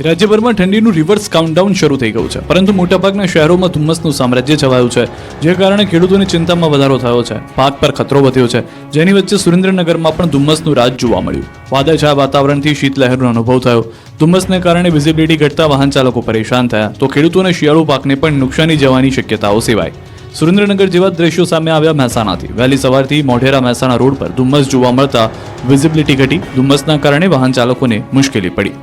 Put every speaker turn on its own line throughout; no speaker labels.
રાજ્યભરમાં ઠંડીનું reverse countdown શરૂ થઈ ગયું છે, પરંતુ મોટાભાગના શહેરોમાં ધુમ્મસનું સામ્રાજ્ય છવાયું છે, જે કારણે ખેડૂતોની ચિંતામાં વધારો થયો છે. પાક પર ખતરો વધ્યો છે, જેની વચ્ચે સુરેન્દ્રનગરમાં પણ ધુમ્મસનું રાજ જોવા મળ્યું. વાદળછાયા વાતાવરણથી શીતલહેરનો અનુભવ થયો. ધુમ્મસને કારણે વિઝિબિલિટી ઘટતા વાહન ચાલકો પરેશાન થયા, તો ખેડૂતોને શિયાળુ પાકને પણ નુકસાની જવાની શક્યતાઓ સેવાઈ. સુરેન્દ્રનગર જેવા દ્રશ્યો સામે આવ્યા મહેસાણાથી. વહેલી સવારથી મોઢેરા મહેસાણા રોડ પર ધુમ્મસ જોવા મળતા વિઝિબિલિટી ઘટી. ધુમ્મસના કારણે વાહન ચાલકોને મુશ્કેલી પડી.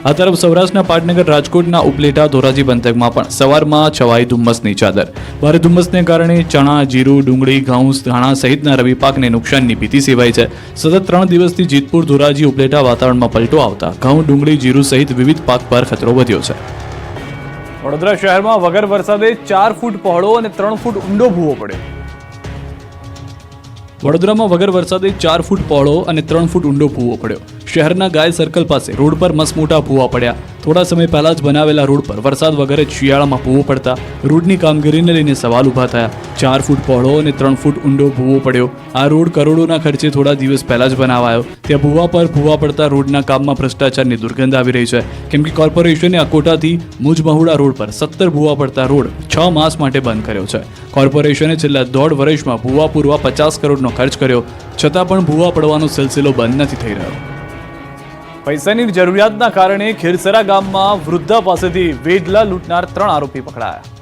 આ તરફ સૌરાષ્ટ્રના પાટનગર, રાજકોટના ઉપલેટા, ધોરાજી પંથકમાં પણ સવારમાં છવાઈ ધુમ્મસની ચાદર. ભારે ધુમ્મસને કારણે ચણા, જીરું, ડુંગળી, ઘઉં, ધાણા સહિતના રવિ પાકને નુકસાનની ભીતિ સેવાઈ છે. સતત 3 દિવસથી જેતપુર, ધોરાજી, ઉપલેટા વાતાવરણમાં પલટો આવતા ઘઉં, ડુંગળી, જીરું સહિત વિવિધ પાક પર ખતરો વધ્યો છે. વડોદરા શહેરમાં વગર વરસાદે 4 ફૂટ પહોળો અને 3 ફૂટ ઊંડો ભૂવો પડ્યો. વડોદરામાં વગર વરસાદે 4 ફૂટ પહોળો અને 3 ફૂટ ઊંડો ભૂવો પડ્યો. શહેરના ગાય સર્કલ પાસે રોડ પર મસમોટા ભૂવા પડ્યા. થોડા સમય પહેલા જ બનાવેલા રોડ પર વરસાદ વગર જ શિયાળામાં ભૂવો પડતા રોડની કામગીરીને લઈને સવાલ ઊભા થયા. 4 ફૂટ પહોળો અને 3 ફૂટ ઊંડો ભૂવો પડ્યો. આ રોડ કરોડોના ખર્ચે થોડા દિવસ પહેલા જ બનાવાયો. ત્યાં ભૂવા પર ભૂવા પડતા રોડના કામમાં ભ્રષ્ટાચારની દુર્ગંધ આવી રહી છે, કેમ કે કોર્પોરેશને અકોટાથી મુજમહુડા રોડ પર 17 ભૂવા પડતા રોડ 6 માસ માટે બંધ કર્યો છે. કોર્પોરેશને છેલ્લા 1.5 વર્ષમાં ભૂવા પૂરવા 50 કરોડનો ખર્ચ કર્યો, છતાં પણ ભૂવા પડવાનો સિલસિલો બંધ નથી થઈ રહ્યો. પૈસાની જરૂરિયાતના કારણે ખેરસરા ગામમાં વૃદ્ધા પાસેથી વેઢલા લૂંટનાર 3 આરોપી પકડાયા.